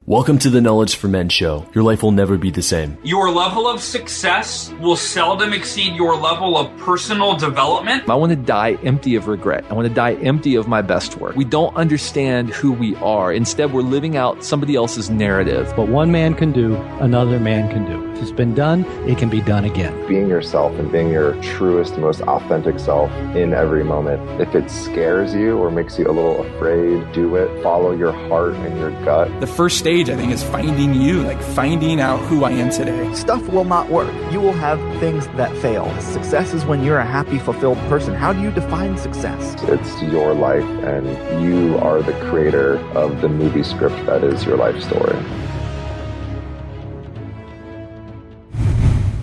Welcome to the Knowledge for Men show. Your life will never be the same. Your level of success will seldom exceed your level of personal development. I want to die empty of regret. I want to die empty of my best work. We don't understand who we are. Instead, we're living out somebody else's narrative. What one man can do, another man can do. If it's been done, it can be done again. Being yourself and being your truest, most authentic self in every moment. If it scares you or makes you a little afraid, do it. Follow your heart and your gut. The first stage, I think, is finding you, like finding out who I am today. Stuff will not work. You will have things that fail. Success is when you're a happy, fulfilled person. How do you define success? It's your life, and you are the creator of the movie script that is your life story.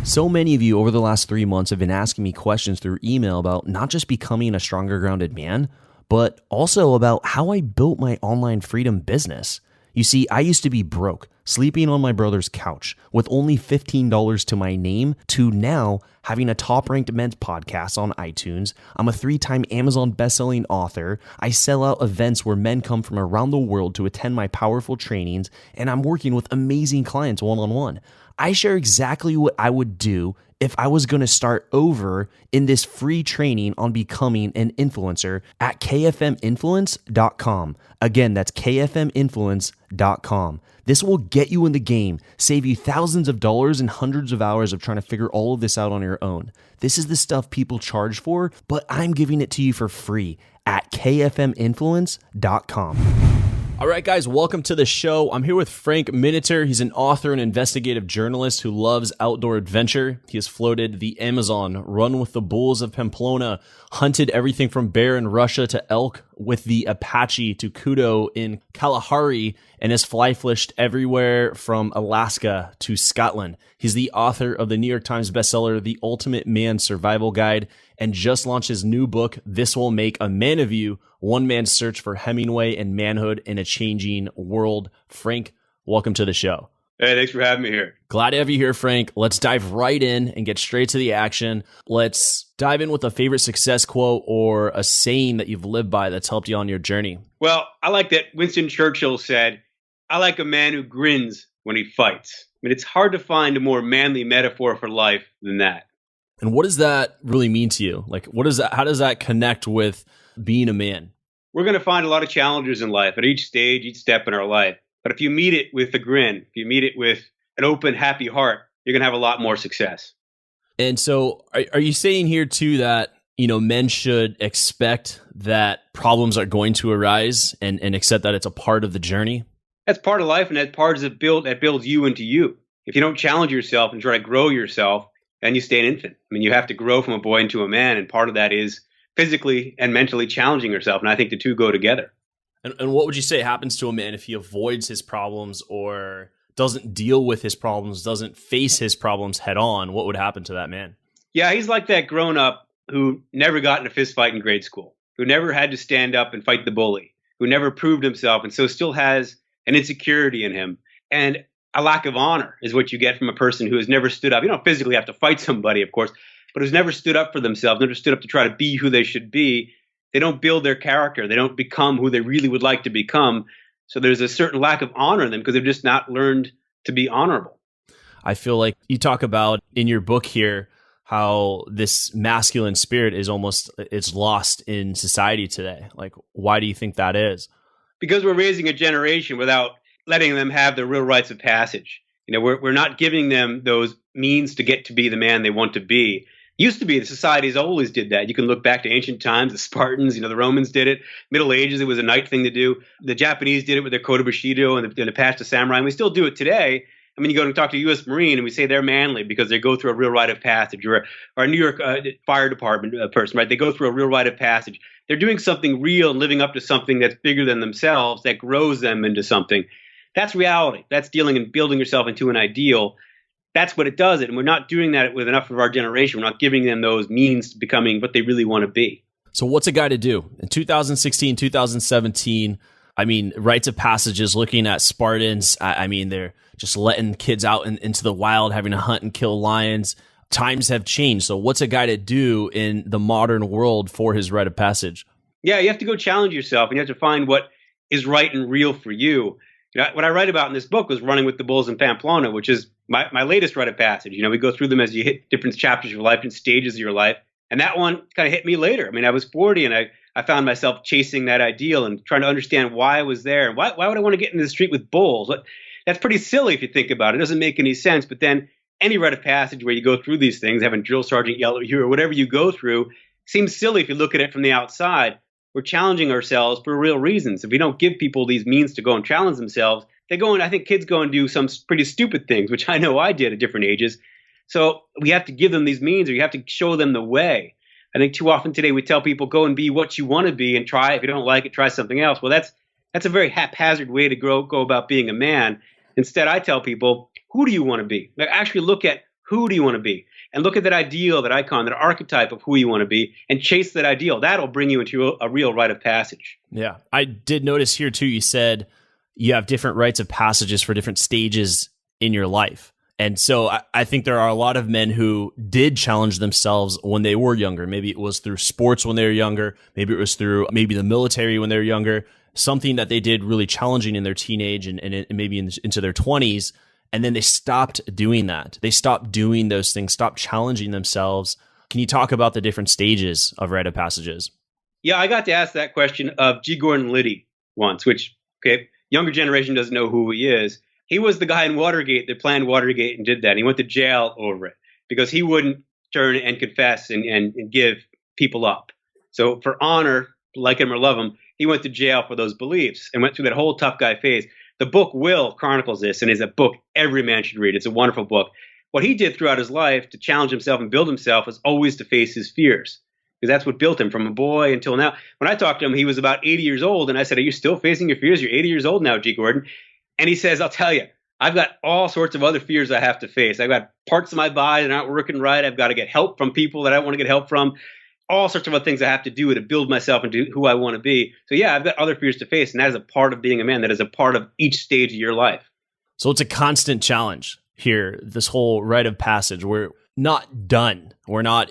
So many of you over the last 3 months have been asking me questions through email about not just becoming a stronger grounded man, but also about how I built my online freedom business. You see, I used to be broke, sleeping on my brother's couch with only $15 to my name, to now having a top-ranked men's podcast on iTunes. I'm a 3-time Amazon best-selling author. I sell out events where men come from around the world to attend my powerful trainings, and I'm working with amazing clients one-on-one. I share exactly what I would do if I was going to start over in this free training on becoming an influencer at kfminfluence.com. Again, that's kfminfluence.com. This will get you in the game, save you thousands of dollars and hundreds of hours of trying to figure all of this out on your own. This is the stuff people charge for, but I'm giving it to you for free at kfminfluence.com. All right, guys, welcome to the show. I'm here with Frank Miniter. He's an author and investigative journalist who loves outdoor adventure. He has floated the Amazon, run with the bulls of Pamplona, hunted everything from bear in Russia to elk with the Apache to kudu in Kalahari, and has fly fished everywhere from Alaska to Scotland. He's the author of the New York Times bestseller, The Ultimate Man Survival Guide, and just launched his new book, This Will Make a Man of You, One Man's Search for Hemingway and Manhood in a Changing World. Frank, welcome to the show. Hey, thanks for having me here. Glad to have you here, Frank. Let's dive right in and get straight to the action. Let's dive in with a favorite success quote or a saying that you've lived by that's helped you on your journey. Well, I like that Winston Churchill said, I like a man who grins when he fights. I mean, it's hard to find a more manly metaphor for life than that. And what does that really mean to you? Like, what is that? How does that connect with being a man? We're going to find a lot of challenges in life at each stage, each step in our life. But if you meet it with a grin, if you meet it with an open, happy heart, you're going to have a lot more success. And so are you saying here too that, you know, men should expect that problems are going to arise and accept that it's a part of the journey? That's part of life, and that part is that builds you into you. If you don't challenge yourself and try to grow yourself, then you stay an infant. I mean, you have to grow from a boy into a man, and part of that is physically and mentally challenging yourself. And I think the two go together. And what would you say happens to a man if he avoids his problems or doesn't deal with his problems, doesn't face his problems head on? What would happen to that man? Yeah, he's like that grown up who never got in a fist fight in grade school, who never had to stand up and fight the bully, who never proved himself, and so still has an insecurity in him. And a lack of honor is what you get from a person who has never stood up. You don't physically have to fight somebody, of course, but who's never stood up for themselves, never stood up to try to be who they should be. They don't build their character. They don't become who they really would like to become. So there's a certain lack of honor in them because they've just not learned to be honorable. I feel like you talk about in your book here how this masculine spirit is it's lost in society today. Like, why do you think that is? Because we're raising a generation without letting them have the real rites of passage. You know, we're not giving them those means to get to be the man they want to be. Used to be, the societies always did that. You can look back to ancient times, the Spartans, the Romans did it. Middle Ages, it was a knight thing to do. The Japanese did it with their Kodo Bushido and the Pashto Samurai, and we still do it today. I mean, you go and talk to a U.S. Marine, and we say they're manly because they go through a real rite of passage, or a New York Fire Department person, right? They go through a real rite of passage. They're doing something real and living up to something that's bigger than themselves, that grows them into something. That's reality. That's dealing and building yourself into an ideal. That's what it does. And we're not doing that with enough of our generation. We're not giving them those means to becoming what they really want to be. So what's a guy to do? In 2016, 2017, I mean, rites of passages, looking at Spartans, I mean, they're just letting kids out into the wild, having to hunt and kill lions. Times have changed. So what's a guy to do in the modern world for his rite of passage? Yeah, you have to go challenge yourself, and you have to find what is right and real for you. What I write about in this book was running with the bulls in Pamplona, which is my latest rite of passage. We go through them as you hit different chapters of your life, different stages of your life. And that one kind of hit me later. I mean, I was 40 and I found myself chasing that ideal and trying to understand why I was there. And why would I want to get into the street with bulls? That's pretty silly if you think about it. It doesn't make any sense. But then any rite of passage where you go through these things, having drill sergeant yell at you or whatever you go through, seems silly if you look at it from the outside. We're challenging ourselves for real reasons. If we don't give people these means to go and challenge themselves, they go and I think kids go and do some pretty stupid things, which I know I did at different ages. So we have to give them these means, or you have to show them the way. I think too often today we tell people go and be what you want to be and try. If you don't like it, try something else. Well, that's a very haphazard way to go about being a man. Instead, I tell people, who do you want to be? Like, actually look at who do you want to be, and look at that ideal, that icon, that archetype of who you want to be, and chase that ideal. That'll bring you into a real rite of passage. Yeah, I did notice here too. You said you have different rites of passages for different stages in your life. And so I think there are a lot of men who did challenge themselves when they were younger. Maybe it was through sports when they were younger. Maybe it was through the military when they were younger. Something that they did really challenging in their teenage and maybe into their 20s. And then they stopped doing that. They stopped doing those things, stopped challenging themselves. Can you talk about the different stages of rite of passages? Yeah, I got to ask that question of G. Gordon Liddy once, which, younger generation doesn't know who he is. He was the guy in Watergate that planned Watergate and did that. And he went to jail over it because he wouldn't turn and confess and give people up. So for honor, like him or love him, he went to jail for those beliefs and went through that whole tough guy phase. The book Will chronicles this and is a book every man should read. It's a wonderful book. What he did throughout his life to challenge himself and build himself was always to face his fears, because that's what built him from a boy until now. When I talked to him, he was about 80 years old. And I said, are you still facing your fears? You're 80 years old now, G. Gordon. And he says, I'll tell you, I've got all sorts of other fears I have to face. I've got parts of my body that aren't working right. I've got to get help from people that I want to get help from. All sorts of other things I have to do to build myself into who I want to be. So yeah, I've got other fears to face. And that is a part of being a man. That is a part of each stage of your life. So it's a constant challenge here, this whole rite of passage. We're not done. We're not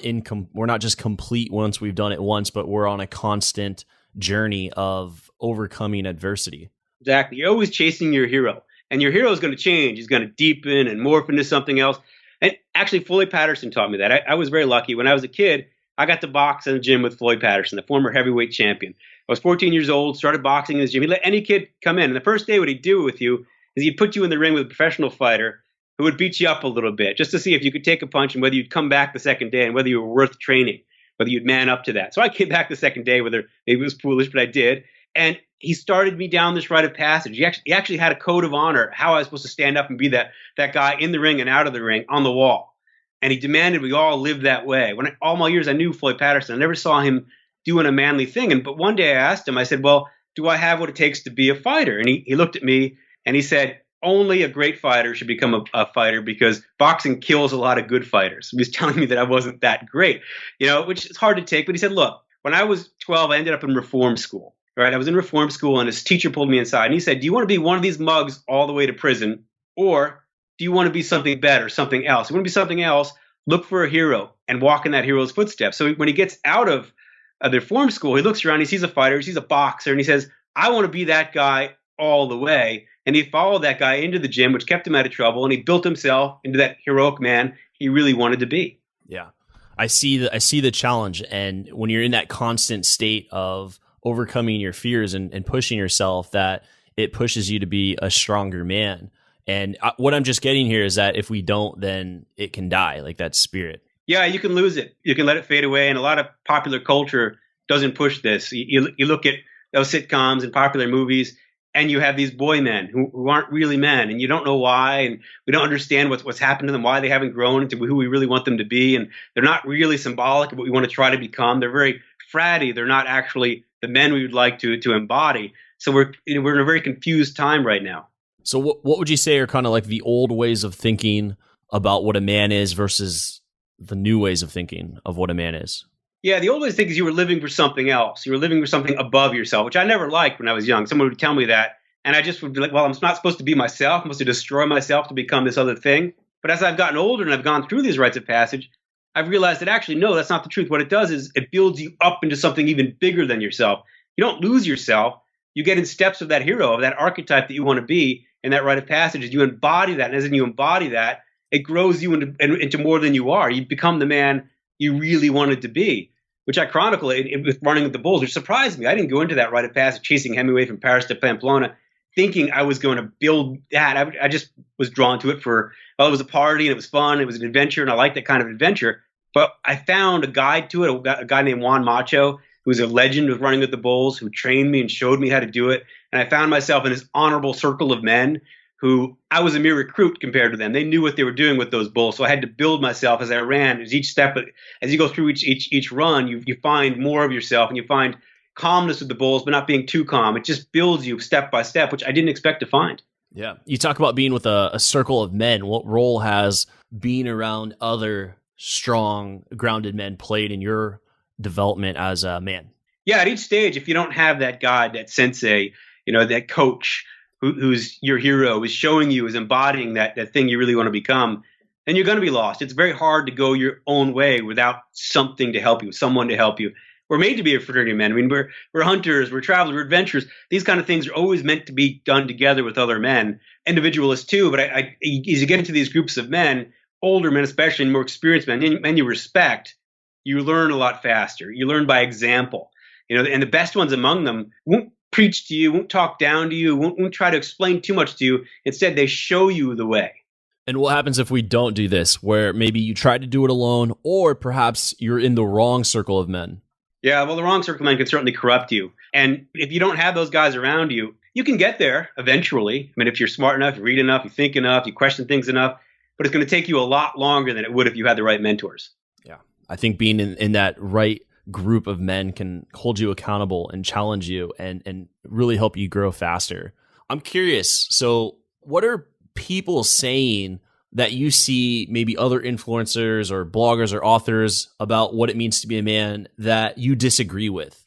just complete once we've done it once, but we're on a constant journey of overcoming adversity. Exactly. You're always chasing your hero. And your hero is going to change. He's going to deepen and morph into something else. And actually, Floyd Patterson taught me that. I was very lucky. When I was a kid, I got to box in the gym with Floyd Patterson, the former heavyweight champion. I was 14 years old, started boxing in his gym. He'd let any kid come in. And the first day, what he'd do with you is he'd put you in the ring with a professional fighter who would beat you up a little bit just to see if you could take a punch and whether you'd come back the second day and whether you were worth training, whether you'd man up to that. So I came back the second day, whether maybe it was foolish, but I did. And he started me down this rite of passage. He actually had a code of honor, how I was supposed to stand up and be that guy in the ring and out of the ring on the wall. And he demanded we all live that way. All my years I knew Floyd Patterson, I never saw him doing a manly thing. But one day I asked him, I said, well, do I have what it takes to be a fighter? And he looked at me and he said, only a great fighter should become a fighter because boxing kills a lot of good fighters. He was telling me that I wasn't that great, which is hard to take. But he said, look, when I was 12, I ended up in reform school. Right, I was in reform school and his teacher pulled me inside and he said, do you want to be one of these mugs all the way to prison, or do you want to be something better, something else? You want to be something else, look for a hero and walk in that hero's footsteps. So when he gets out of the reform school, he looks around, he sees a fighter, he sees a boxer, and he says, I want to be that guy all the way. And he followed that guy into the gym, which kept him out of trouble, and he built himself into that heroic man he really wanted to be. Yeah, I see the challenge. And when you're in that constant state of overcoming your fears and pushing yourself, that it pushes you to be a stronger man. And what I'm just getting here is that if we don't, then it can die, like that spirit. Yeah, you can lose it. You can let it fade away. And a lot of popular culture doesn't push this. You look at those sitcoms and popular movies, and you have these boy men who aren't really men, and you don't know why, and we don't understand what's happened to them, why they haven't grown into who we really want them to be, and they're not really symbolic of what we want to try to become. They're very fratty. They're not actually the men we would like to embody. So we're in a very confused time right now. So what would you say are kind of like the old ways of thinking about what a man is versus the new ways of thinking of what a man is? Yeah, the old ways of thinking is you were living for something else. You were living for something above yourself, which I never liked when I was young. Someone would tell me that, and I just would be like, well, I'm not supposed to be myself. I'm supposed to destroy myself to become this other thing. But as I've gotten older and I've gone through these rites of passage, I've realized that actually, no, that's not the truth. What it does is it builds you up into something even bigger than yourself. You don't lose yourself. you get in steps of that hero, of that archetype that you want to be in that rite of passage. As you embody that, and as you embody that, it grows you into more than you are. You become the man you really wanted to be, which I chronicle with Running with the Bulls, which surprised me. I didn't go into that rite of passage chasing Hemingway from Paris to Pamplona thinking I was going to build that. I just was drawn to it it was a party and it was fun. It was an adventure and I liked that kind of adventure. But I found a guide to it, a guy named Juan Macho, who's a legend of Running with the Bulls, who trained me and showed me how to do it. And I found myself in this honorable circle of men who I was a mere recruit compared to them. They knew what they were doing with those bulls. So I had to build myself as I ran. As each step, as you go through each run, you find more of yourself and you find calmness with the bulls, but not being too calm. It just builds you step by step, which I didn't expect to find. Yeah. You talk about being with a circle of men. What role has being around other strong, grounded men played in your development as a man? Yeah, at each stage, if you don't have that guide, that sensei, that coach who's your hero, is showing you, is embodying that thing you really want to become, then you're going to be lost. It's very hard to go your own way without something to help you, someone to help you. We're made to be a fraternity of men. I mean, we're hunters, we're travelers, we're adventurers. These kind of things are always meant to be done together with other men, individualists too. But as you get into these groups of men, older men especially, and more experienced men you respect, you learn a lot faster. You learn by example. And the best ones among them won't preach to you, won't talk down to you, won't try to explain too much to you. Instead, they show you the way. And what happens if we don't do this, where maybe you try to do it alone, or perhaps you're in the wrong circle of men? Yeah, well, the wrong circle of men can certainly corrupt you. And if you don't have those guys around you, you can get there eventually. I mean, if you're smart enough, you read enough, you think enough, you question things enough, but it's going to take you a lot longer than it would if you had the right mentors. Yeah, I think being in that right group of men can hold you accountable and challenge you and really help you grow faster. I'm curious. So what are people saying that you see, maybe other influencers or bloggers or authors, about what it means to be a man that you disagree with?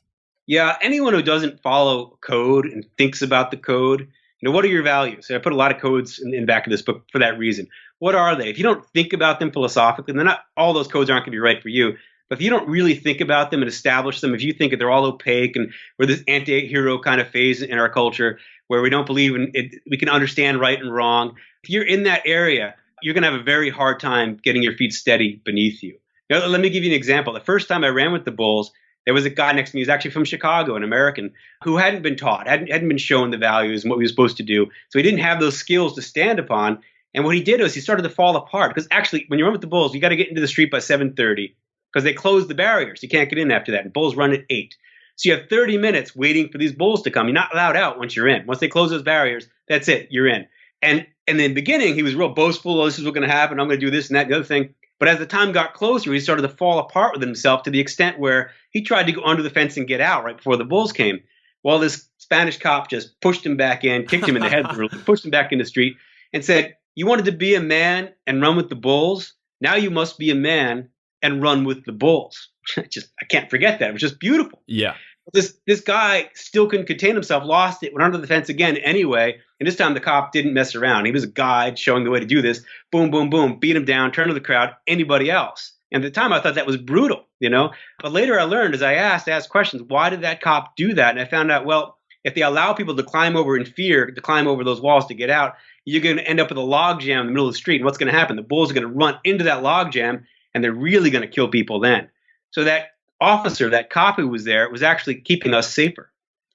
Yeah, anyone who doesn't follow code and thinks about the code, what are your values? I put a lot of codes in the back of this book for that reason. What are they? If you don't think about them philosophically, then all those codes aren't going to be right for you. But if you don't really think about them and establish them, if you think that they're all opaque and we're this anti-hero kind of phase in our culture where we don't believe in it, we can understand right and wrong. If you're in that area, you're going to have a very hard time getting your feet steady beneath you. Let me give you an example. The first time I ran with the bulls, there was a guy next to me. He was actually from Chicago, an American, who hadn't been taught, hadn't been shown the values and what we were supposed to do. So he didn't have those skills to stand upon. And what he did was he started to fall apart. Because actually, when you run with the bulls, you got to get into the street by 7:30 because they close the barriers. You can't get in after that. And bulls run at 8. So you have 30 minutes waiting for these bulls to come. You're not allowed out once you're in. Once they close those barriers, that's it. You're in. And in the beginning, he was real boastful. Oh, this is what's going to happen. I'm going to do this and that and the other thing. But as the time got closer, he started to fall apart with himself to the extent where he tried to go under the fence and get out right before the bulls came. Well, this Spanish cop just pushed him back in, kicked him in the head, pushed him back in the street and said, "You wanted to be a man and run with the bulls? Now you must be a man and run with the bulls." I can't forget that. It was just beautiful. Yeah. This guy still couldn't contain himself, lost it, went under the fence again anyway. And this time the cop didn't mess around. He was a guide showing the way to do this. Boom, boom, boom, beat him down, turned to the crowd, anybody else. And at the time I thought that was brutal, But later I learned, as I asked questions, why did that cop do that? And I found out, well, if they allow people to climb over in fear, to climb over those walls to get out, you're going to end up with a log jam in the middle of the street. And what's going to happen? The bulls are going to run into that log jam and they're really going to kill people then. So that officer, that cop who was there, was actually keeping us safer.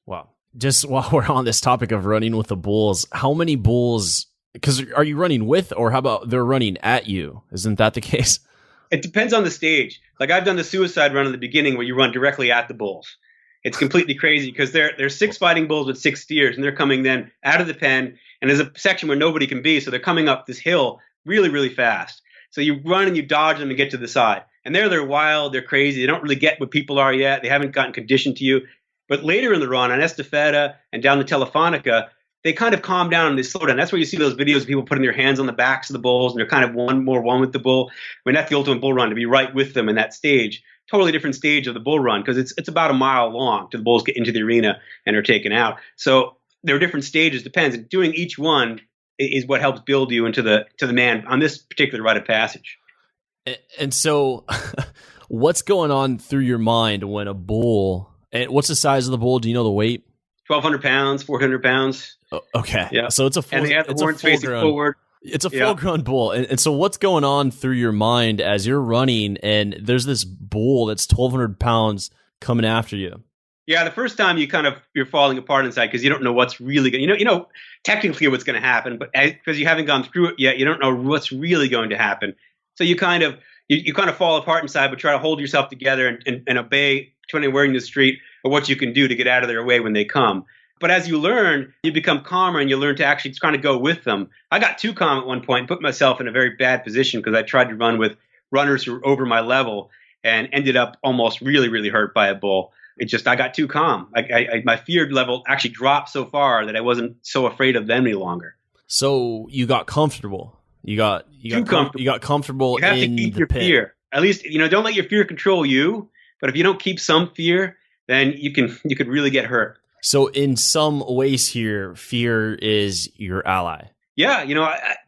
Wow. Just while we're on this topic of running with the bulls, how many bulls, because are you running with, or how about they're running at you? Isn't that the case? It depends on the stage. Like I've done the suicide run in the beginning where you run directly at the bulls. It's completely crazy because there's 6 fighting bulls with 6 steers and they're coming then out of the pen and there's a section where nobody can be. So they're coming up this hill really, really fast. So you run and you dodge them and get to the side. And they're wild, they're crazy. They don't really get what people are yet. They haven't gotten conditioned to you. But later in the run, on Estafeta and down the Telefonica, they kind of calm down and they slow down. That's where you see those videos of people putting their hands on the backs of the bulls and they're kind of one with the bull. I mean, that's the ultimate bull run, to be right with them in that stage. Totally different stage of the bull run because it's about a mile long till the bulls get into the arena and are taken out. So there are different stages, depends. And doing each one is what helps build you into the man on this particular rite of passage. And so what's going on through your mind when a bull, and what's the size of the bull? Do you know the weight? 1,200 pounds, 400 pounds. Oh, okay. Yeah. So it's a full, And they have the it's a horns full facing grown, forward. it's a full grown bull. And so what's going on through your mind as you're running and there's this bull that's 1,200 pounds coming after you? Yeah, the first time you're falling apart inside because you don't know what's really going. You know technically what's going to happen, but because you haven't gone through it yet, you don't know what's really going to happen. So you kind of fall apart inside, but try to hold yourself together and obey, depending on where in the street or what you can do to get out of their way when they come. But as you learn, you become calmer and you learn to actually kind of go with them. I got too calm at one point and put myself in a very bad position because I tried to run with runners who were over my level and ended up almost really, really hurt by a bull. I got too calm. My fear level actually dropped so far that I wasn't so afraid of them any longer. So you got comfortable. You got comfortable. You have in to keep the your pit. fear. At least, don't let your fear control you. But if you don't keep some fear, then you could really get hurt. So in some ways here, fear is your ally. Yeah,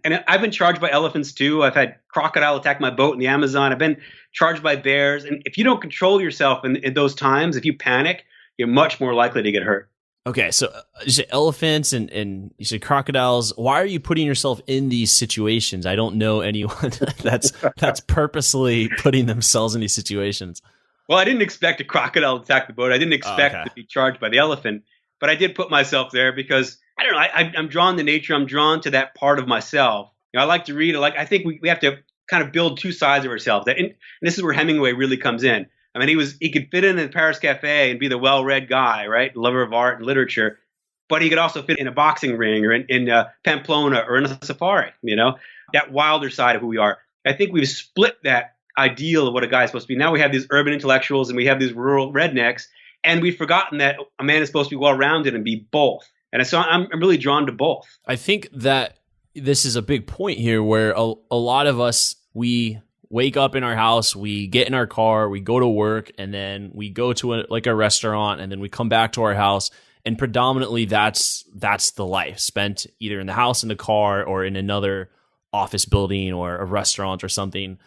and I've been charged by elephants too. I've had crocodile attack my boat in the Amazon. I've been charged by bears. And if you don't control yourself in those times, if you panic, you're much more likely to get hurt. Okay, so you said elephants and you said crocodiles. Why are you putting yourself in these situations? I don't know anyone that's purposely putting themselves in these situations. Well, I didn't expect a crocodile to attack the boat. I didn't expect to be charged by the elephant, but I did put myself there because I don't know. I'm drawn to nature. I'm drawn to that part of myself. I like to read. I think we have to kind of build two sides of ourselves. And this is where Hemingway really comes in. I mean, he could fit in the Paris Cafe and be the well-read guy, right? Lover of art and literature. But he could also fit in a boxing ring or in Pamplona or in a safari, that wilder side of who we are. I think we've split that ideal of what a guy is supposed to be. Now we have these urban intellectuals and we have these rural rednecks, and we've forgotten that a man is supposed to be well-rounded and be both. And so I'm really drawn to both. I think that this is a big point here where a lot of us, we wake up in our house, we get in our car, we go to work, and then we go to a restaurant, and then we come back to our house. And predominantly that's the life spent either in the house, in the car, or in another office building or a restaurant or something.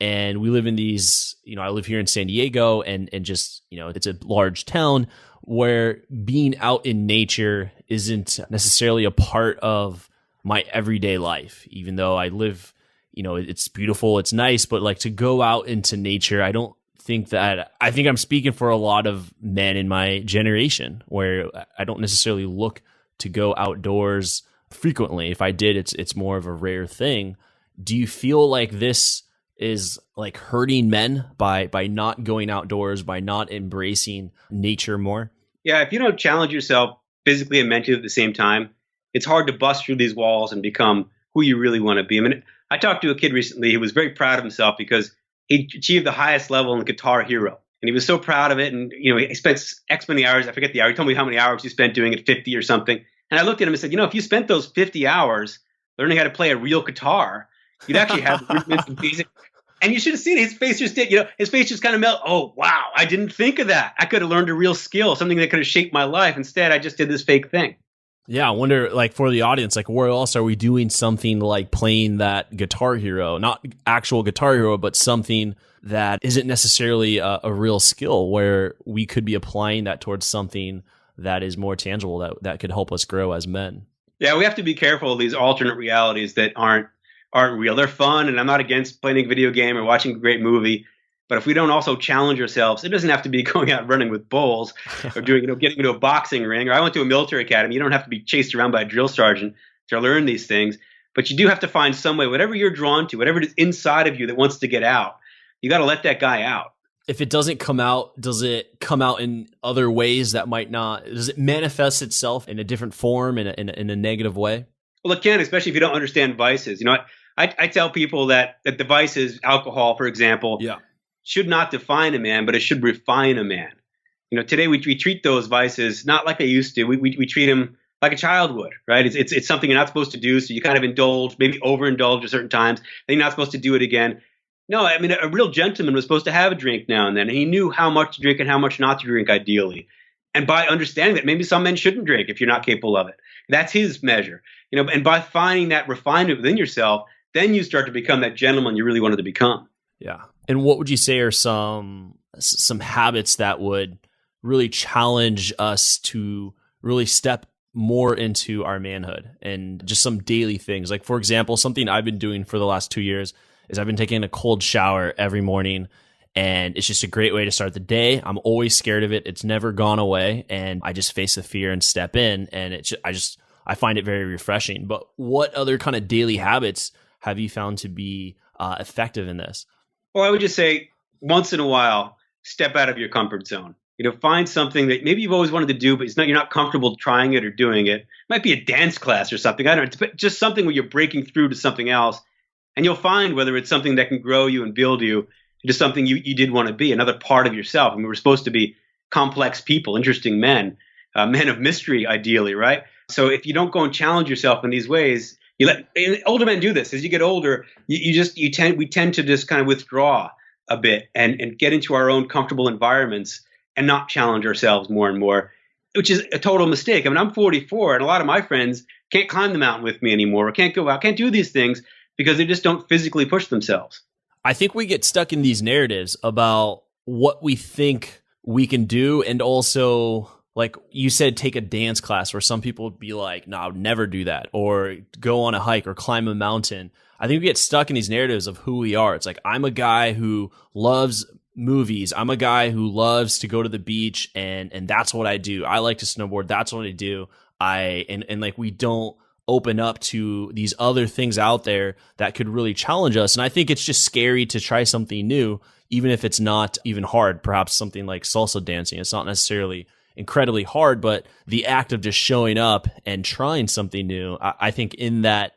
And we live in these, I live here in San Diego and just, it's a large town where being out in nature isn't necessarily a part of my everyday life, even though I live, it's beautiful, it's nice, but like to go out into nature, I think I'm speaking for a lot of men in my generation where I don't necessarily look to go outdoors frequently. If I did, it's more of a rare thing. Do you feel like this is like hurting men by not going outdoors, by not embracing nature more? Yeah, if you don't challenge yourself physically and mentally at the same time, it's hard to bust through these walls and become who you really want to be. I mean, I talked to a kid recently who was very proud of himself because he achieved the highest level in the Guitar Hero. And he was so proud of it. And, he spent X many hours. I forget the hour. He told me how many hours he spent doing it, 50 or something. And I looked at him and said, if you spent those 50 hours learning how to play a real guitar, you'd actually have the rudiments and basic. And you should have seen it. His face just did, his face just kind of melted. Oh, wow. I didn't think of that. I could have learned a real skill, something that could have shaped my life. Instead, I just did this fake thing. Yeah, I wonder, like, for the audience, like, where else are we doing something like playing that Guitar Hero? Not actual Guitar Hero, but something that isn't necessarily a real skill, where we could be applying that towards something that is more tangible, that could help us grow as men. Yeah, we have to be careful of these alternate realities that aren't real. They're fun, and I'm not against playing a video game or watching a great movie. But if we don't also challenge ourselves, it doesn't have to be going out running with bulls or doing, getting into a boxing ring. Or I went to a military academy. You don't have to be chased around by a drill sergeant to learn these things. But you do have to find some way, whatever you're drawn to, whatever it is inside of you that wants to get out, you got to let that guy out. If it doesn't come out, does it come out in other ways that might not? Does it manifest itself in a different form, in a negative way? Well, it can, especially if you don't understand vices. I tell people that the vices, alcohol, for example, should not define a man, but it should refine a man. Today we treat those vices not like they used to. We treat them like a child would, right? It's something you're not supposed to do, so you kind of indulge, maybe overindulge at certain times. Then you're not supposed to do it again. No, I mean, a real gentleman was supposed to have a drink now and then, and he knew how much to drink and how much not to drink, ideally. And by understanding that, maybe some men shouldn't drink if you're not capable of it. That's his measure. And by finding that refinement within yourself, then you start to become that gentleman you really wanted to become. Yeah. And what would you say are some habits that would really challenge us to really step more into our manhood and just some daily things. Like, for example, something I've been doing for the last 2 years is I've been taking a cold shower every morning, and it's just a great way to start the day. I'm always scared of it. It's never gone away, and I just face the fear and step in, and I find it very refreshing. But what other kind of daily habits have you found to be effective in this? Well, I would just say once in a while, step out of your comfort zone. Find something that maybe you've always wanted to do, but you're not comfortable trying it or doing it. It might be a dance class or something. I don't know. It's just something where you're breaking through to something else. And you'll find whether it's something that can grow you and build you into something you did want to be, another part of yourself. I mean, we're supposed to be complex people, interesting men, men of mystery, ideally, right? So if you don't go and challenge yourself in these ways, and older men do this. As you get older, we tend to just kind of withdraw a bit and get into our own comfortable environments and not challenge ourselves more and more, which is a total mistake. I mean, I'm 44, and a lot of my friends can't climb the mountain with me anymore, or can't go out, can't do these things because they just don't physically push themselves. I think we get stuck in these narratives about what we think we can do, and also, like you said, take a dance class where some people would be like, no, I would never do that, or go on a hike or climb a mountain. I think we get stuck in these narratives of who we are. It's like, I'm a guy who loves movies. I'm a guy who loves to go to the beach, and that's what I do. I like to snowboard. That's what I do. And like, we don't open up to these other things out there that could really challenge us. And I think it's just scary to try something new, even if it's not even hard. Perhaps something like salsa dancing. It's not necessarily incredibly hard, but the act of just showing up and trying something new, I think in that,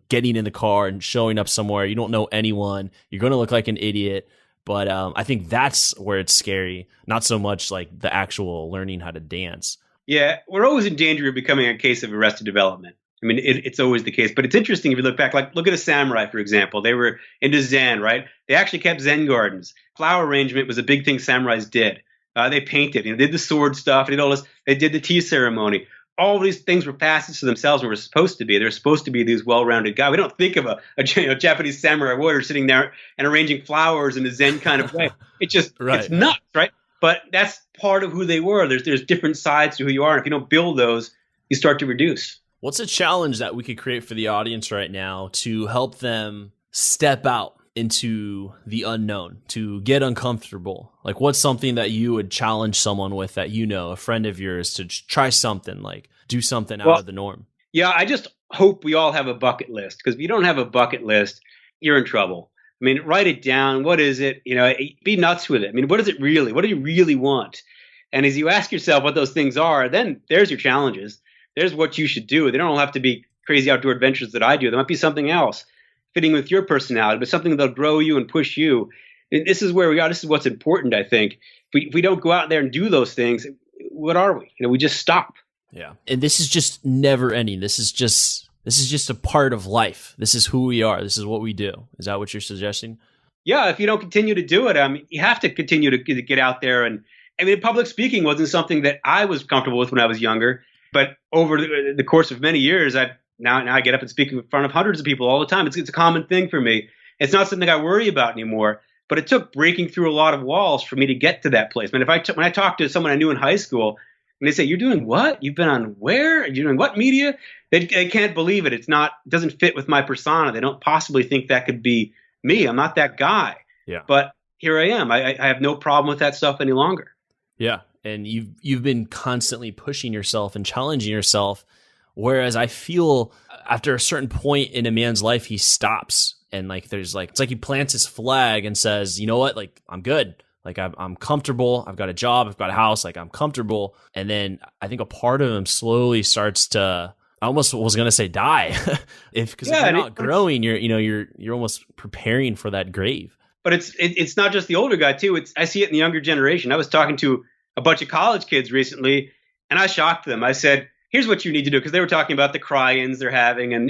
getting in the car and showing up somewhere, you don't know anyone, you're going to look like an idiot. But I think that's where it's scary, not so much like the actual learning how to dance. Yeah, we're always in danger of becoming a case of arrested development. I mean, it's always the case. But it's interesting if you look back, like look at a samurai, for example. They were into Zen, right? They actually kept Zen gardens. Flower arrangement was a big thing samurais did. They painted, did the sword stuff, did all this. They did the tea ceremony. All of these things were passes to themselves and were supposed to be. They're supposed to be these well-rounded guys. We don't think of a Japanese samurai warrior sitting there and arranging flowers in a Zen kind of way. It's just It's nuts, right? But that's part of who they were. There's different sides to who you are. And if you don't build those, you start to reduce. What's a challenge that we could create for the audience right now to help them step out into the unknown, to get uncomfortable? Like, what's something that you would challenge someone with that a friend of yours, to try something, like do something out of the norm? Yeah, I just hope we all have a bucket list, because if you don't have a bucket list, you're in trouble. I mean, write it down. What is it? Be nuts with it. I mean, what is it really? What do you really want? And as you ask yourself what those things are, then there's your challenges. There's what you should do. They don't all have to be crazy outdoor adventures that I do. There might be something else fitting with your personality, but something that'll grow you and push you. And this is where we are. This is what's important, I think. If we don't go out there and do those things, what are we? We just stop. Yeah. And this is just never ending. This is just a part of life. This is who we are. This is what we do. Is that what you're suggesting? Yeah. If you don't continue to do it, you have to continue to get out there. And public speaking wasn't something that I was comfortable with when I was younger. But over the course of many years, now I get up and speak in front of hundreds of people all the time. It's a common thing for me. It's not something I worry about anymore. But it took breaking through a lot of walls for me to get to that place. When I talk to someone I knew in high school, and they say, "You're doing what? You've been on where? You're doing what media?" They can't believe it. It doesn't fit with my persona. They don't possibly think that could be me. I'm not that guy. Yeah. But here I am. I have no problem with that stuff any longer. Yeah. And you've been constantly pushing yourself and challenging yourself. Whereas I feel after a certain point in a man's life, he stops. And it's like he plants his flag and says, you know what? Like, I'm good. Like, I'm comfortable. I've got a job. I've got a house. Like, I'm comfortable. And then I think a part of him slowly starts to, I almost was going to say die. If you're not growing, you're almost preparing for that grave. But it's not just the older guy too. I see it in the younger generation. I was talking to a bunch of college kids recently, and I shocked them. I said, here's what you need to do, because they were talking about the cry-ins they're having, and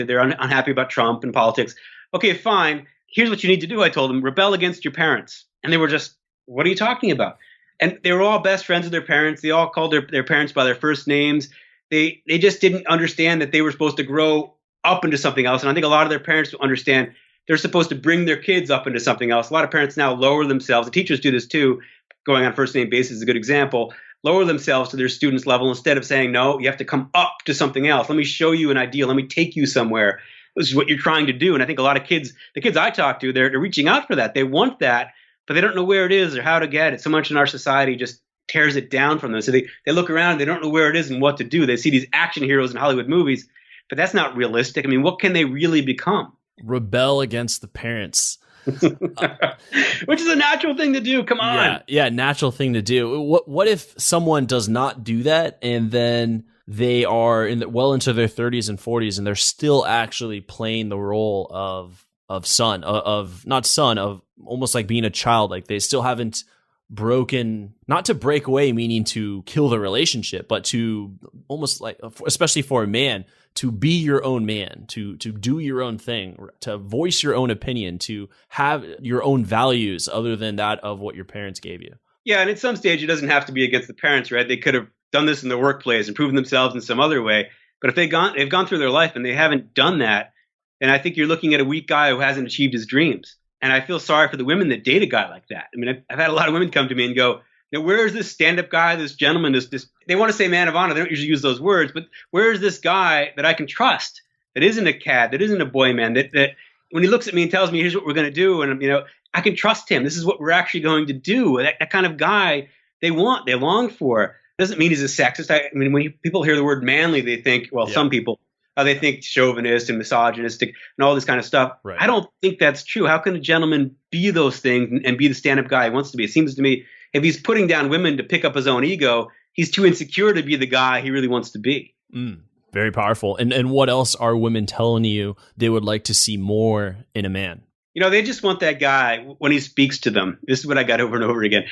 they're unhappy about Trump and politics. Okay, fine. Here's what you need to do. I told them, rebel against your parents. And they were just, what are you talking about? And they were all best friends with their parents. They all called their parents by their first names. They just didn't understand that they were supposed to grow up into something else. And I think a lot of their parents don't understand they're supposed to bring their kids up into something else. A lot of parents now lower themselves. The teachers do this too. Going on first name basis is a good example. lower themselves to their students' level instead of saying, no, you have to come up to something else. Let me show you an ideal. Let me take you somewhere. This is what you're trying to do. And I think a lot of kids, the kids I talk to, they're reaching out for that. They want that, but they don't know where it is or how to get it. So much in our society just tears it down from them. So they look around, they don't know where it is and what to do. They see these action heroes in Hollywood movies, but that's not realistic. I mean, what can they really become? Rebel against the parents. Which is a natural thing to do. Come on. Yeah, natural thing to do. What if someone does not do that and then they are well into their 30s and 40s and they're still actually playing the role of son, of not son, of almost like being a child. Like they still haven't broken, not to break away, meaning to kill the relationship, but to almost like, especially for a man, to be your own man, to do your own thing, to voice your own opinion, to have your own values other than that of what your parents gave you. Yeah, and at some stage, it doesn't have to be against the parents, right? They could have done this in the workplace and proven themselves in some other way. But if they've gone through their life and they haven't done that, then I think you're looking at a weak guy who hasn't achieved his dreams. And I feel sorry for the women that date a guy like that. I mean, I've had a lot of women come to me and go, where is this stand-up guy, this gentleman, this they want to say man of honor. They don't usually use those words, but where is this guy that I can trust, that isn't a cad, that isn't a boy man, that when he looks at me and tells me, here's what we're going to do, and I can trust him. This is what we're actually going to do. That kind of guy they want, they long for. Doesn't mean he's a sexist. I mean, when people hear the word manly, they think, some people, they think chauvinist and misogynistic and all this kind of stuff. Right. I don't think that's true. How can a gentleman be those things and be the stand-up guy he wants to be? It seems to me if he's putting down women to pick up his own ego, he's too insecure to be the guy he really wants to be. Very powerful. And what else are women telling you they would like to see more in a man? They just want that guy when he speaks to them. This is what I got over and over again,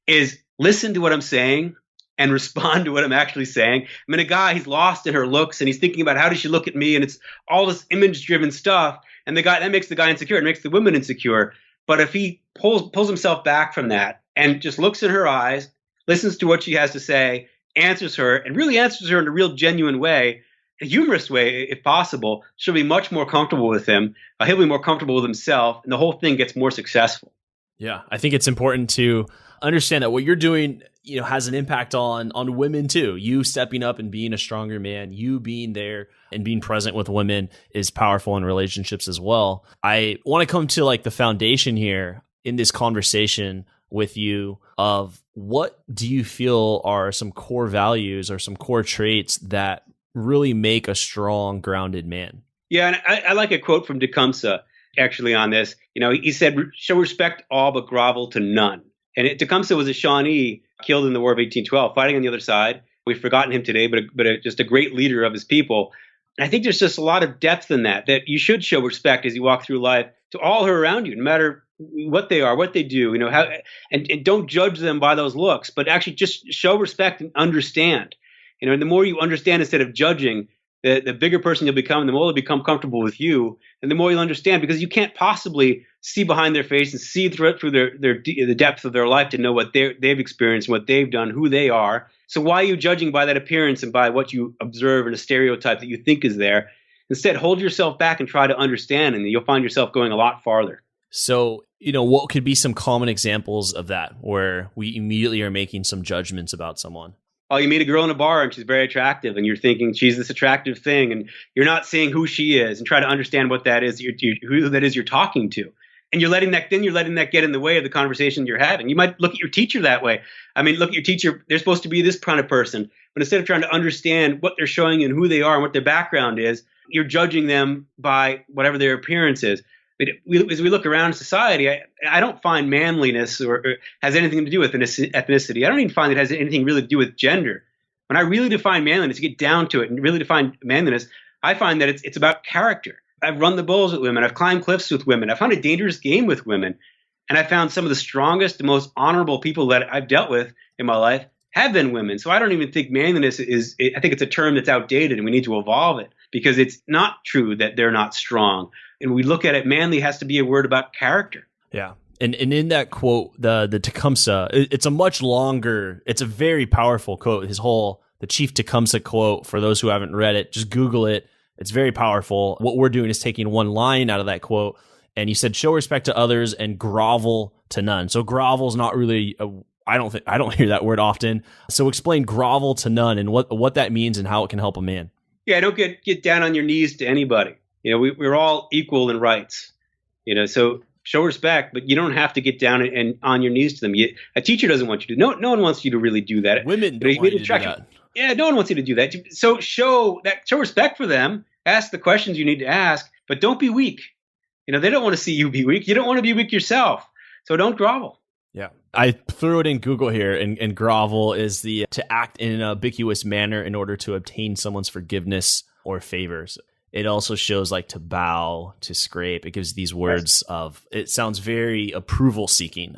is listen to what I'm saying and respond to what I'm actually saying. I mean, a guy, he's lost in her looks and he's thinking about how does she look at me? And it's all this image-driven stuff. And that makes the guy insecure. It makes the woman insecure. But if he pulls himself back from that and just looks in her eyes, listens to what she has to say, answers her, and really answers her in a real genuine way, a humorous way, if possible, she'll be much more comfortable with him. He'll be more comfortable with himself, and the whole thing gets more successful. Yeah, I think it's important to understand that what you're doing, has an impact on women too. You stepping up and being a stronger man, you being there and being present with women is powerful in relationships as well. I want to come to like the foundation here in this conversation with you of what do you feel are some core values or some core traits that really make a strong, grounded man? Yeah, and I like a quote from Tecumseh actually on this. He said, "Show respect all but grovel to none." And Tecumseh was a Shawnee killed in the War of 1812, fighting on the other side. We've forgotten him today, but just a great leader of his people. And I think there's just a lot of depth in that you should show respect as you walk through life to all who are around you, no matter what they are, what they do, and don't judge them by those looks, but actually just show respect and understand. And the more you understand instead of judging, the bigger person you'll become, the more they'll become comfortable with you, and the more you'll understand, because you can't possibly see behind their face and see through the depth of their life to know what they've experienced, what they've done, who they are. So why are you judging by that appearance and by what you observe in a stereotype that you think is there? Instead, hold yourself back and try to understand, and you'll find yourself going a lot farther. So, what could be some common examples of that where we immediately are making some judgments about someone? Oh, you meet a girl in a bar and she's very attractive and you're thinking she's this attractive thing and you're not seeing who she is and try to understand what that is, who that is you're talking to. And you're letting that get in the way of the conversation you're having. You might look at your teacher that way. I mean, look at your teacher. They're supposed to be this kind of person. But instead of trying to understand what they're showing you and who they are and what their background is, you're judging them by whatever their appearance is. But as we look around society, I don't find manliness or has anything to do with ethnicity. I don't even find it has anything really to do with gender. When I really define manliness, get down to it and really define manliness, I find that it's about character. I've run the bulls with women. I've climbed cliffs with women. I've found a dangerous game with women. And I found some of the strongest and most honorable people that I've dealt with in my life have been women. So I don't even think manliness I think it's a term that's outdated and we need to evolve it because it's not true that they're not strong. And we look at it, manly has to be a word about character. Yeah. And in that quote, the Tecumseh, it's a much longer, it's a very powerful quote. The Chief Tecumseh quote, for those who haven't read it, just Google it. It's very powerful. What we're doing is taking one line out of that quote. And he said, show respect to others and grovel to none. So grovel is not really I don't hear that word often. So explain grovel to none and what that means and how it can help a man. Yeah, don't get down on your knees to anybody. We're all equal in rights. So show respect, but you don't have to get down and on your knees to them. A teacher doesn't want you to. No one wants you to really do that. Women don't want you to do that. Yeah, no one wants you to do that. So show respect for them. Ask the questions you need to ask, but don't be weak. They don't want to see you be weak. You don't want to be weak yourself. So don't grovel. Yeah. I threw it in Google here, and grovel is to act in an ambiguous manner in order to obtain someone's forgiveness or favors. It also shows like to bow, to scrape. It gives these words it sounds very approval seeking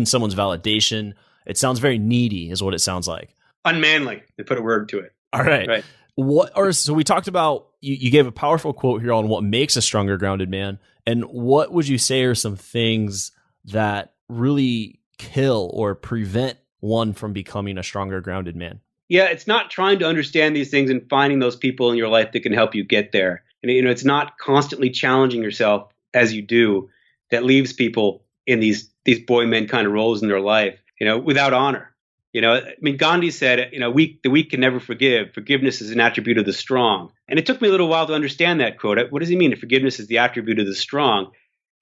someone's validation. It sounds very needy is what it sounds like. Unmanly, to put a word to it. All right. So we talked about, you gave a powerful quote here on what makes a stronger grounded man. And what would you say are some things that really kill or prevent one from becoming a stronger grounded man? Yeah, it's not trying to understand these things and finding those people in your life that can help you get there. And it's not constantly challenging yourself as you do that leaves people in these boy men kind of roles in their life, without honor. Gandhi said, the weak can never forgive. Forgiveness is an attribute of the strong. And it took me a little while to understand that quote. What does he mean? Forgiveness is the attribute of the strong.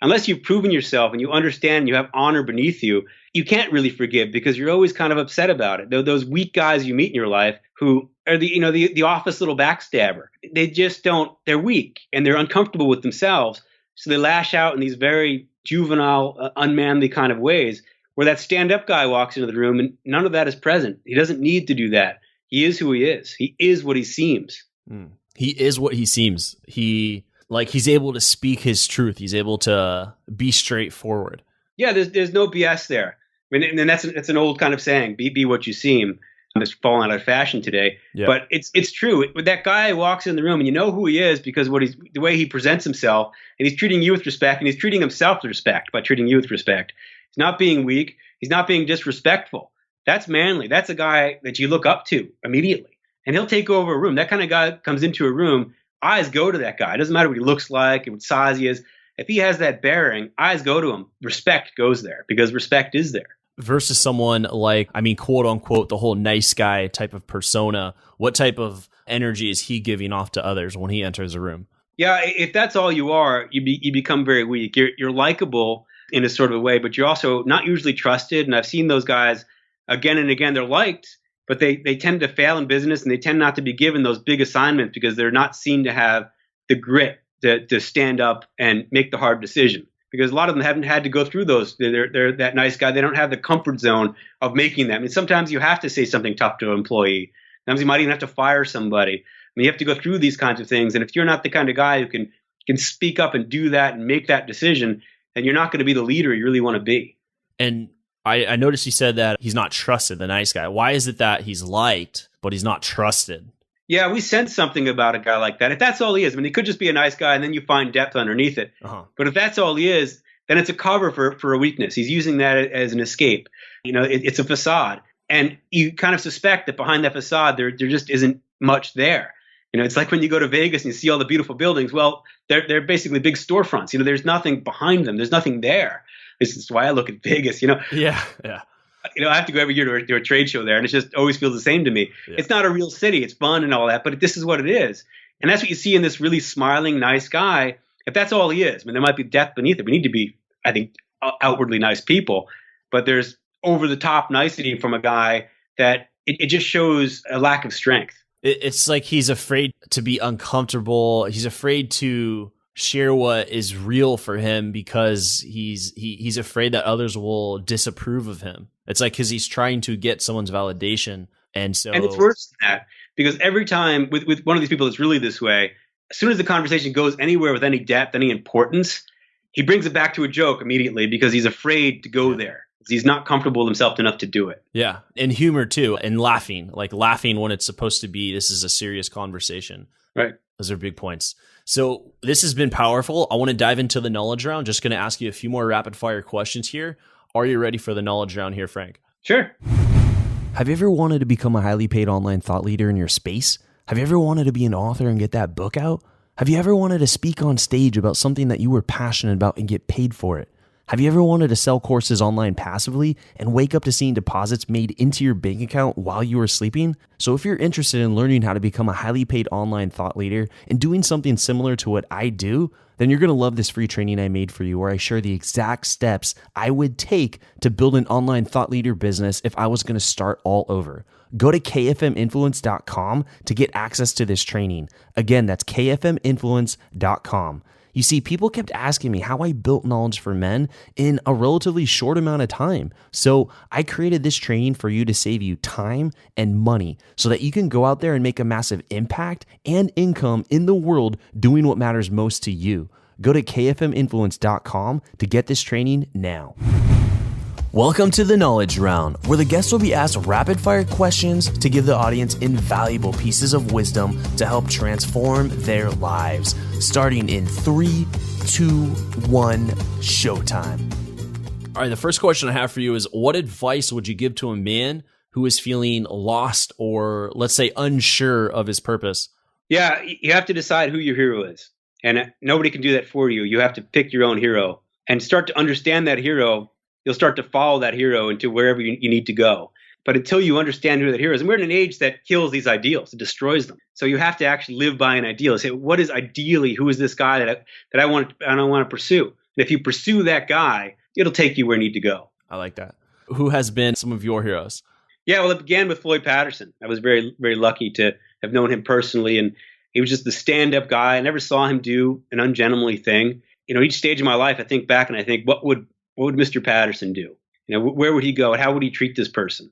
Unless you've proven yourself and you understand you have honor beneath you, you can't really forgive because you're always kind of upset about it. Those weak guys you meet in your life who are the office little backstabber, they just they're weak and they're uncomfortable with themselves. So they lash out in these very juvenile, unmanly kind of ways where that stand-up guy walks into the room and none of that is present. He doesn't need to do that. He is who he is. He is what he seems. He is what he seems. He's able to speak his truth. He's able to be straightforward. Yeah, there's no BS there. And that's an old kind of saying, be what you seem. It's fallen out of fashion today. Yeah. But it's true. When that guy walks in the room and you know who he is because the way he presents himself, and he's treating you with respect, and he's treating himself with respect by treating you with respect. He's not being weak. He's not being disrespectful. That's manly. That's a guy that you look up to immediately. And he'll take over a room. That kind of guy comes into a room, eyes go to that guy. It doesn't matter what he looks like and what size he is. If he has that bearing, eyes go to him. Respect goes there because respect is there. Versus someone like, quote unquote, the whole nice guy type of persona. What type of energy is he giving off to others when he enters a room? Yeah, if that's all you are, you become very weak. You're likable in a sort of a way, but you're also not usually trusted. And I've seen those guys again and again. They're liked, but they tend to fail in business and they tend not to be given those big assignments because they're not seen to have the grit to stand up and make the hard decision. Because a lot of them haven't had to go through those. They're that nice guy. They don't have the comfort zone of making them. Sometimes you have to say something tough to an employee. Sometimes you might even have to fire somebody. You have to go through these kinds of things. And if you're not the kind of guy who can speak up and do that and make that decision, then you're not going to be the leader you really want to be. And I noticed you said that he's not trusted, the nice guy. Why is it that he's liked, but he's not trusted? Yeah, we sense something about a guy like that. If that's all he is, he could just be a nice guy and then you find depth underneath it. Uh-huh. But if that's all he is, then it's a cover for a weakness. He's using that as an escape. It's a facade. And you kind of suspect that behind that facade, there just isn't much there. It's like when you go to Vegas and you see all the beautiful buildings. Well, they're basically big storefronts. There's nothing behind them. There's nothing there. This is why I look at Vegas, Yeah. I have to go every year to a trade show there, and it just always feels the same to me. Yeah. It's not a real city. It's fun and all that, but this is what it is. And that's what you see in this really smiling, nice guy. If that's all he is, there might be depth beneath it. We need to be, I think, outwardly nice people, but there's over-the-top nicety from a guy that it just shows a lack of strength. It's like he's afraid to be uncomfortable. He's afraid to share what is real for him because he's afraid that others will disapprove of him. It's like because he's trying to get someone's validation. And it's worse than that because every time with one of these people that's really this way, as soon as the conversation goes anywhere with any depth, any importance, he brings it back to a joke immediately because he's afraid to go there. He's not comfortable with himself enough to do it. Yeah. And humor too. And laughing when it's supposed to be, this is a serious conversation. Right. Those are big points. So this has been powerful. I want to dive into the knowledge round. Just going to ask you a few more rapid fire questions here. Are you ready for the knowledge round here, Frank? Sure. Have you ever wanted to become a highly paid online thought leader in your space? Have you ever wanted to be an author and get that book out? Have you ever wanted to speak on stage about something that you were passionate about and get paid for it? Have you ever wanted to sell courses online passively and wake up to seeing deposits made into your bank account while you were sleeping? So if you're interested in learning how to become a highly paid online thought leader and doing something similar to what I do, then you're going to love this free training I made for you, where I share the exact steps I would take to build an online thought leader business if I was going to start all over. Go to kfminfluence.com to get access to this training. Again, that's kfminfluence.com. You see, people kept asking me how I built knowledge for men in a relatively short amount of time. So I created this training for you to save you time and money so that you can go out there and make a massive impact and income in the world doing what matters most to you. Go to kfminfluence.com to get this training now. Welcome to the Knowledge Round, where the guests will be asked rapid-fire questions to give the audience invaluable pieces of wisdom to help transform their lives. Starting in 3, 2, 1, showtime. All right, the first question I have for you is, what advice would you give to a man who is feeling lost or, let's say, unsure of his purpose? Yeah, you have to decide who your hero is. And nobody can do that for you. You have to pick your own hero and start to understand that hero. You'll start to follow that hero into wherever you need to go. But until you understand who that hero is, and we're in an age that kills these ideals, it destroys them. So you have to actually live by an ideal. Say, what is ideally, who is this guy that I want to pursue? And if you pursue that guy, it'll take you where you need to go. I like that. Who has been some of your heroes? Yeah, well, it began with Floyd Patterson. I was very, very lucky to have known him personally, and he was just the stand-up guy. I never saw him do an ungentlemanly thing. You know, each stage of my life, I think back and I think, what would Mr. Patterson do? You know, where would he go and how would he treat this person?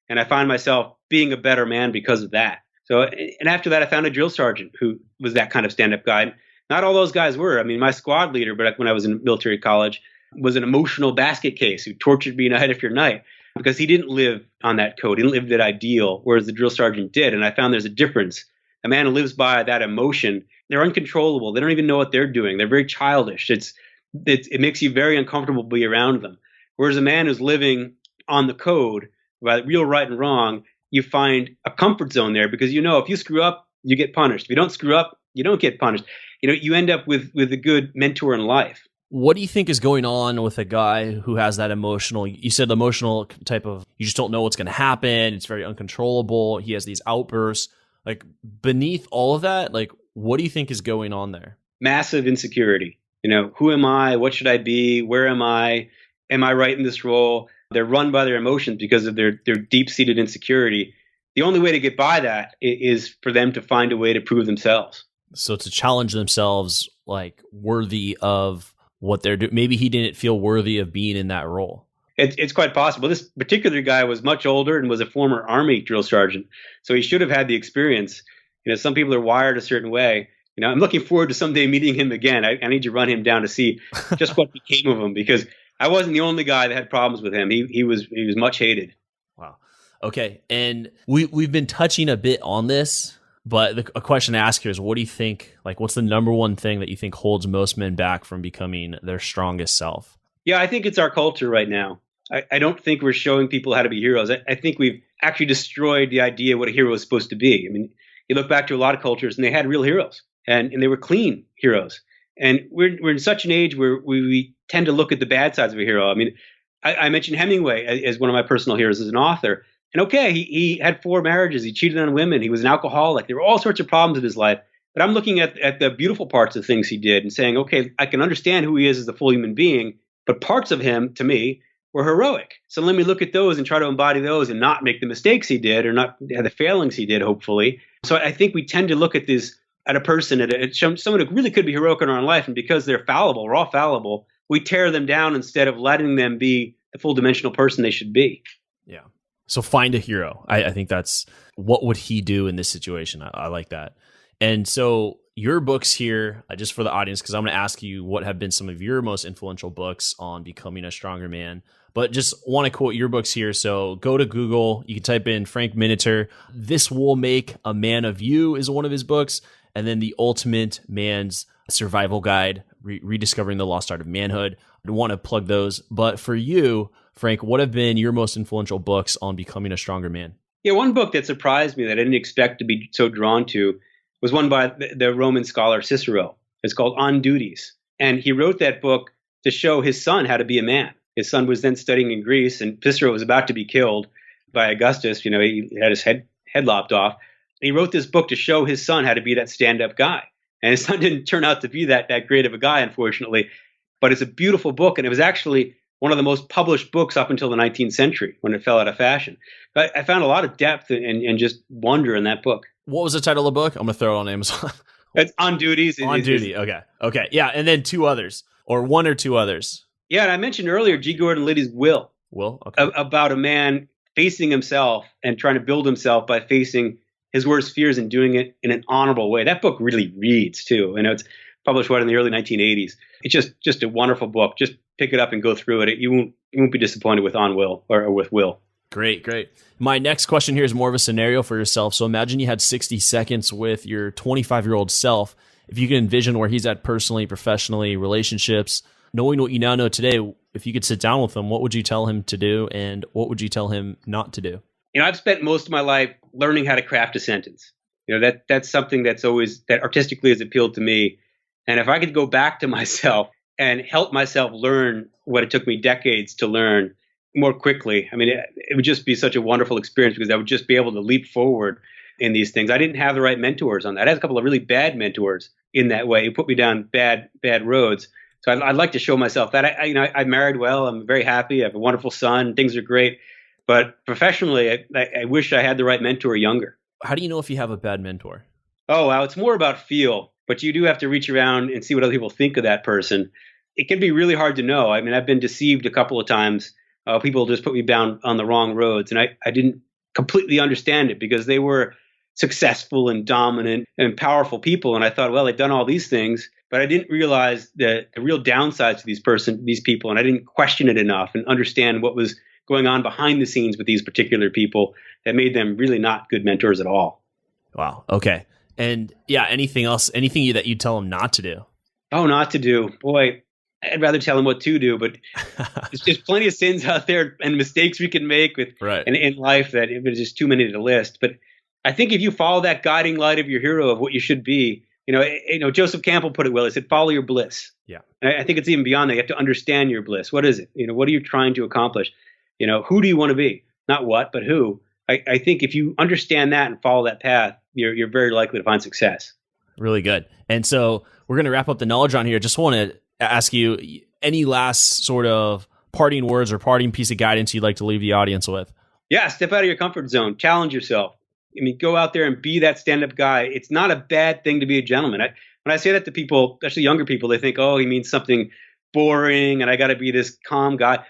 And I find myself being a better man because of that. So, and after that, I found a drill sergeant who was that kind of stand-up guy. Not all those guys were. I mean, my squad leader, but when I was in military college, was an emotional basket case who tortured me night after night because he didn't live on that code. He didn't live that ideal, whereas the drill sergeant did. And I found there's a difference. A man who lives by that emotion, they're uncontrollable. They don't even know what they're doing. They're very childish. It makes you very uncomfortable to be around them. Whereas a man who's living on the code, about real right and wrong, you find a comfort zone there because you know if you screw up, you get punished. If you don't screw up, you don't get punished. You know, you end up with a good mentor in life. What do you think is going on with a guy who has that emotional, you said emotional type of, you just don't know what's going to happen. It's very uncontrollable. He has these outbursts. Like beneath all of that, like what do you think is going on there? Massive insecurity. You know, who am I? What should I be? Where am I? Am I right in this role? They're run by their emotions because of their deep-seated insecurity. The only way to get by that is for them to find a way to prove themselves. So to challenge themselves, like worthy of what they're doing. Maybe he didn't feel worthy of being in that role. It's quite possible. This particular guy was much older and was a former Army drill sergeant, so he should have had the experience. You know, some people are wired a certain way. You know, I'm looking forward to someday meeting him again. I need to run him down to see just what became of him because I wasn't the only guy that had problems with him. He was much hated. Wow. Okay, and we've been touching a bit on this, but a question to ask here is, what do you think? Like, what's the number one thing that you think holds most men back from becoming their strongest self? Yeah, I think it's our culture right now. I don't think we're showing people how to be heroes. I think we've actually destroyed the idea of what a hero is supposed to be. I mean, you look back to a lot of cultures and they had real heroes and they were clean heroes. And we're in such an age where we tend to look at the bad sides of a hero. I mean, I mentioned Hemingway as one of my personal heroes as an author. And okay, he had 4 marriages. He cheated on women. He was an alcoholic. There were all sorts of problems in his life. But I'm looking at the beautiful parts of things he did and saying, okay, I can understand who he is as a full human being, but parts of him, to me, were heroic. So let me look at those and try to embody those and not make the mistakes he did or not have the failings he did, hopefully. So I think we tend to look at this, at a person, at someone who really could be heroic in our life, and because they're fallible, we're all fallible, we tear them down instead of letting them be the full dimensional person they should be. Yeah. So find a hero. I think that's, what would he do in this situation? I like that. And so your books here, just for the audience, because I'm going to ask you what have been some of your most influential books on becoming a stronger man, but just want to quote your books here. So go to Google, you can type in Frank Miniter. This Will Make a Man of You is one of his books. And then The Ultimate Man's Survival Guide, Rediscovering the Lost Art of Manhood. I want to plug those. But for you, Frank, what have been your most influential books on becoming a stronger man? Yeah, one book that surprised me that I didn't expect to be so drawn to was one by the Roman scholar Cicero. It's called On Duties. And he wrote that book to show his son how to be a man. His son was then studying in Greece, and Cicero was about to be killed by Augustus. He had his head lopped off. And he wrote this book to show his son how to be that stand-up guy. And his son didn't turn out to be that great of a guy, unfortunately. But it's a beautiful book, and it was actually one of the most published books up until the 19th century when it fell out of fashion. But I found a lot of depth and just wonder in that book. What was the title of the book? I'm going to throw it on Amazon. It's On Duties. On Duty. Okay. Yeah. And then two others, or one or two others. Yeah. And I mentioned earlier G. Gordon Liddy's Will. Okay. About a man facing himself and trying to build himself by facing his worst fears and doing it in an honorable way. That book really reads too. I know it's published in the early 1980s. It's just a wonderful book. Just pick it up and go through it. You won't be disappointed with On Will or with Will. Great. My next question here is more of a scenario for yourself. So imagine you had 60 seconds with your 25-year-old self. If you can envision where he's at personally, professionally, relationships, knowing what you now know today, if you could sit down with him, what would you tell him to do and what would you tell him not to do? I've spent most of my life learning how to craft a sentence. That's something that artistically has appealed to me. And if I could go back to myself and help myself learn what it took me decades to learn more quickly, it would just be such a wonderful experience because I would just be able to leap forward in these things. I didn't have the right mentors on that. I had a couple of really bad mentors in that way who put me down bad roads. So I'd like to show myself that. I married well. I'm very happy. I have a wonderful son. Things are great. But professionally, I wish I had the right mentor younger. How do you know if you have a bad mentor? Oh, wow. It's more about feel. But you do have to reach around and see what other people think of that person. It can be really hard to know. I've been deceived a couple of times. People just put me down on the wrong roads. And I didn't completely understand it because they were successful and dominant and powerful people. And I thought, well, they've done all these things. But I didn't realize the real downsides to these people. And I didn't question it enough and understand what was going on behind the scenes with these particular people that made them really not good mentors at all. Wow. Okay. And yeah, anything else, anything that you tell them not to do? Oh, not to do. Boy, I'd rather tell them what to do, but there's plenty of sins out there and mistakes we can make in life that there's just too many to list. But I think if you follow that guiding light of your hero of what you should be, Joseph Campbell put it well. He said, follow your bliss. Yeah. And I think it's even beyond that. You have to understand your bliss. What is it? What are you trying to accomplish? Who do you want to be? Not what, but who. I think if you understand that and follow that path, you're very likely to find success. Really good. And so we're going to wrap up the knowledge on here. Just want to ask you any last sort of parting words or parting piece of guidance you'd like to leave the audience with. Yeah, step out of your comfort zone. Challenge yourself. Go out there and be that stand-up guy. It's not a bad thing to be a gentleman. When I say that to people, especially younger people, they think, oh, he means something boring and I got to be this calm guy.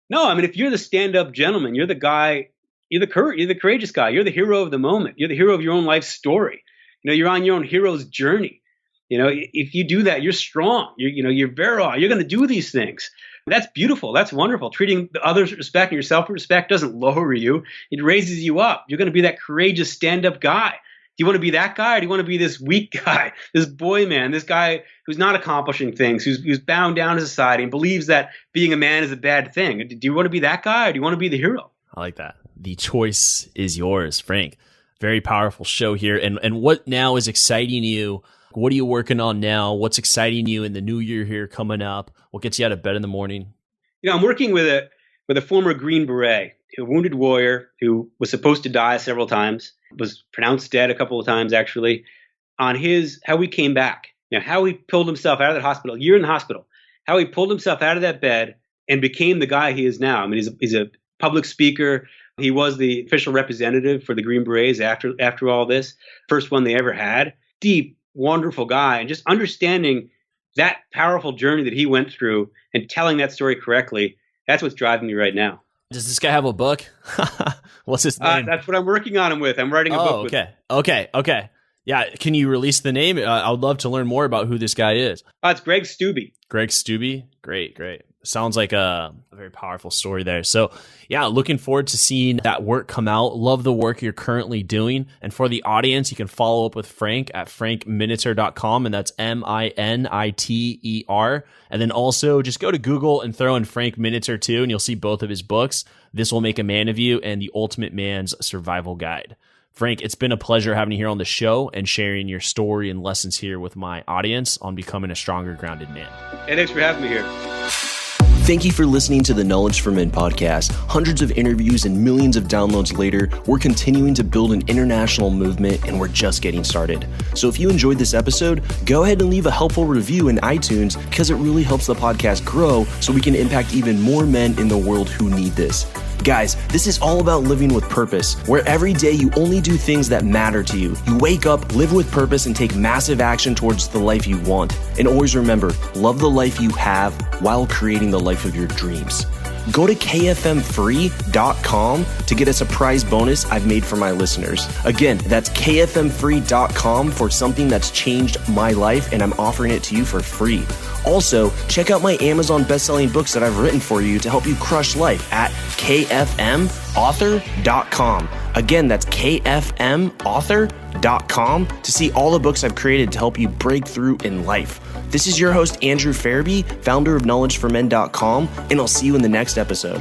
No, if you're the stand-up gentleman, you're the guy, you're the courageous guy. You're the hero of the moment. You're the hero of your own life story. You're on your own hero's journey. If you do that, you're strong. You're virile. You're going to do these things. That's beautiful. That's wonderful. Treating the others with respect and yourself with respect doesn't lower you. It raises you up. You're going to be that courageous stand-up guy. Do you want to be that guy, or do you want to be this weak guy, this boy man, this guy who's not accomplishing things, who's bound down to society and believes that being a man is a bad thing? Do you want to be that guy, or do you want to be the hero? I like that. The choice is yours, Frank. Very powerful show here. And what now is exciting you? What are you working on now? What's exciting you in the new year here coming up? What gets you out of bed in the morning? I'm working with a former Green Beret, a wounded warrior who was supposed to die several times, was pronounced dead a couple of times actually, on how he came back. How he pulled himself out of that hospital, a year in the hospital, how he pulled himself out of that bed and became the guy he is now. He's a public speaker. He was the official representative for the Green Berets after all this, first one they ever had. Deep, wonderful guy. And just understanding that powerful journey that he went through and telling that story correctly, that's what's driving me right now. Does this guy have a book? What's his name? That's what I'm working on him with. I'm writing a book with him. Okay. Yeah. Can you release the name? I would love to learn more about who this guy is. It's Greg Stubbe. Greg Stubbe? Great. Sounds like a very powerful story there. So yeah, looking forward to seeing that work come out. Love the work you're currently doing. And for the audience, you can follow up with Frank at frankminiter.com, and that's Miniter. And then also just go to Google and throw in Frank Miniter too, and you'll see both of his books, This Will Make a Man of You and The Ultimate Man's Survival Guide. Frank, it's been a pleasure having you here on the show and sharing your story and lessons here with my audience on becoming a stronger, grounded man. Hey, thanks for having me here. Thank you for listening to the Knowledge for Men podcast. Hundreds of interviews and millions of downloads later, we're continuing to build an international movement, and we're just getting started. So if you enjoyed this episode, go ahead and leave a helpful review in iTunes because it really helps the podcast grow so we can impact even more men in the world who need this. Guys, this is all about living with purpose, where every day you only do things that matter to you. You wake up, live with purpose, and take massive action towards the life you want. And always remember, love the life you have while creating the life of your dreams. Go to kfmfree.com to get a surprise bonus I've made for my listeners. Again, that's kfmfree.com for something that's changed my life, and I'm offering it to you for free. Also, check out my Amazon best-selling books that I've written for you to help you crush life at kfmauthor.com. Again, that's kfmauthor.com to see all the books I've created to help you break through in life. This is your host, Andrew Farabee, founder of knowledgeformen.com, and I'll see you in the next episode.